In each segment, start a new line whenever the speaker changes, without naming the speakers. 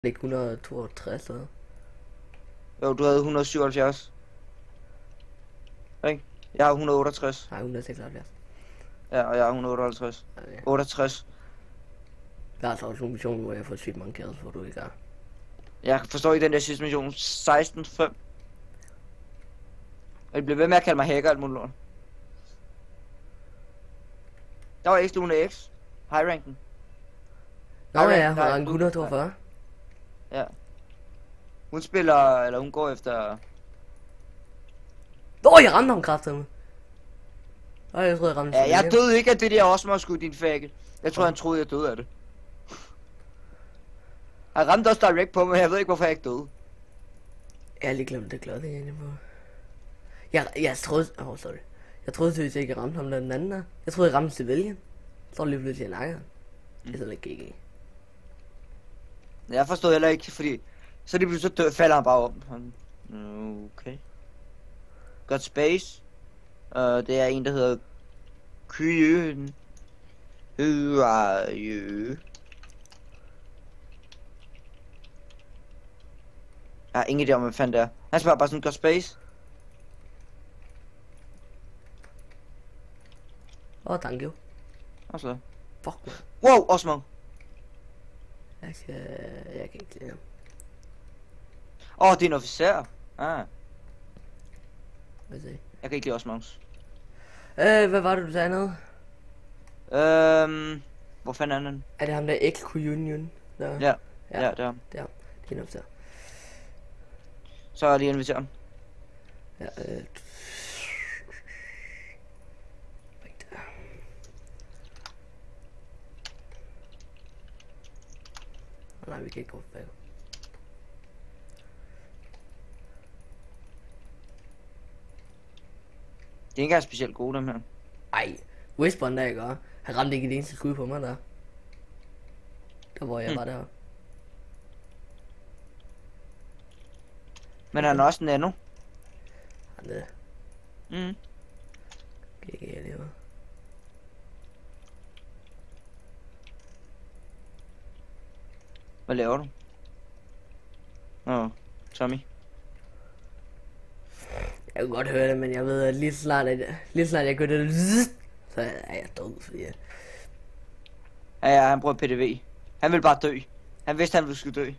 Ikke 162 eller?
Jo, du havde 177. Ikke? Jeg har 168.
Nej, 176.
Ja, og jeg har 158.
Okay.
68.
Der er altså også en mission, hvor jeg får sygt mange kills, hvor du ikke er.
Jeg forstår ikke den der sidste mission. 16-5. Og I bliver ved med at kalde mig hacker alt muligt lort. Der var X Luna X. High ranken.
Nå
Okay,
ja, hun
nej,
har en 142.
Ja. Hun spiller, eller hun går efter...
Jeg ramte ham kraftedeme. Jeg tror jeg ramte
Ja, jeg døde ikke af det der osmoskud, din fagel. Jeg tror han troede jeg døde af det. Han ramte også direct på mig, jeg ved ikke hvorfor jeg ikke døde.
Jeg har lige glemt det glade egentlig på. Jeg troede... sorry. Jeg troede seriøst ikke, jeg ramte ham den anden der. Jeg troede, jeg ramte civilian. Så lige pludselig en nakker. Det er sådan lidt GG.
Jeg forstod heller ikke, fordi... Så lige pludselig så falder han bare op. Okay. Got space. Det er en, der hedder... Kyen. Who are you? Jeg har ingen idé om, hvad fanden det er. Han spørger bare sådan, got space.
Thank you.
Og så.
Fuck man.
Wow, Osmo.
Jeg kan ikke lide ham.
Det er en officer.
Hvad siger I?
Jeg kan ikke lide Osmos.
Hvad var det du sagde noget?
Hvor fanden er den?
Er det ham der XQ Union? Der?
Ja, det er ham.
Det er ham. Det er en officer.
Så er jeg lige inviteret ham.
Ja, nej, vi kan ikke gå bag.
Det er ikke engang specielt gode, dem her.
Ej, Whisperen der ikke, han ramte ikke et eneste skud på mig der. Der hvor jeg var der.
Men han er også nano.
Han er GG, jeg lever.
Hvad laver du? Tommy.
Jeg kunne godt høre det, men jeg ved, at lige så snart jeg gør det, så er jeg død, fordi jeg...
Ja, han bruger PDV. Han vil bare dø. Han vidste, han ville skulle dø.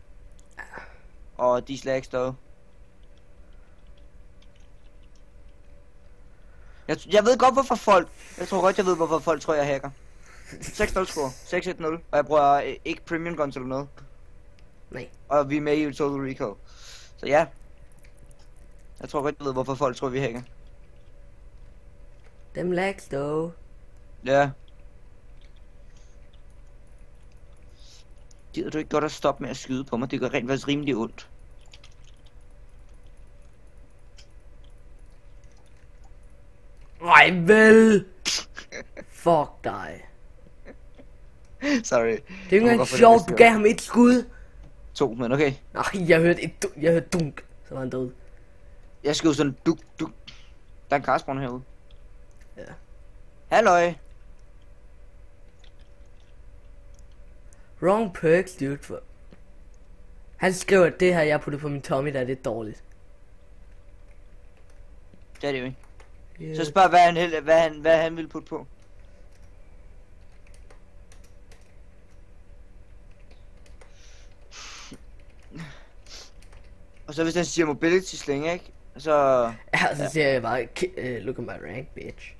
Og de slag stod. Jeg ved godt, hvorfor folk... Jeg tror godt, jeg ved, hvorfor folk tror, jeg hacker. 6-0 score. 6-1-0. Og jeg bruger ikke premium guns eller noget.
Nej.
Og vi er med i Total Recall. Så ja. Jeg tror godt, jeg ved, hvorfor folk tror, vi hacker.
Dem lags dog.
Ja. Gider du ikke godt at stoppe med at skyde på mig? Det gør rent faktisk rimelig ondt.
Nej vel! Fuck dig.
Sorry.
Det er ikke engang sjovt, du gav ham et skud.
2, men okay.
Nej, jeg hørte dunk, så var han død.
Jeg skød sådan duk. Der er en Carspawn herude.
Ja.
Halløj.
Wrong perks, dude. Han skriver, at det her, jeg puttede på min Tommy, der det er dårligt.
Det er det jo ikke.
Yeah.
Så spørg, hvad han vil putte på. Og så hvis han siger mobility sling, ikke? Så...
Ja, så siger jeg bare, look at my rank, bitch.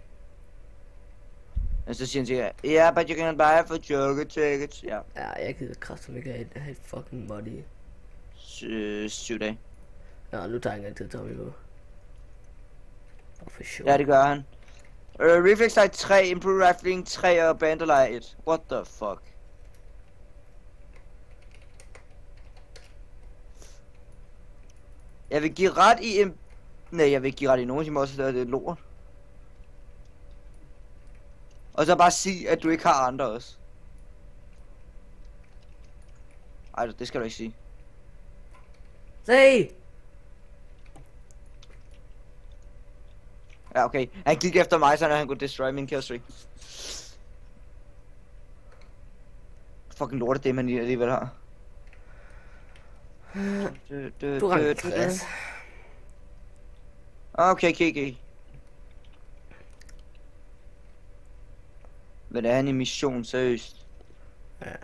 Og så siger han til yeah, but you can buy for joke tickets. Ja.
Ja, jeg gider kraftigt ikke have et fucking body.
7 dage.
Ja, nu tager jeg engang til Tommy på. For sure.
Ja, det gør han. Reflex Sight 3, Improve Rifling 3 og Bandolier 1. What the fuck? Jeg vil give ret i en... Nej, jeg vil ikke give ret i nogen, som også det er lort. Og så bare sige, at du ikke har andre også. Ej, det skal du ikke sige.
Se!
Ja, okay. Han gik efter mig, så han kunne destroy min killstreak. Fucking lorte det, man alligevel har.
Du ramte 60.
Okay. Men det er en mission, seriøst.
Ja.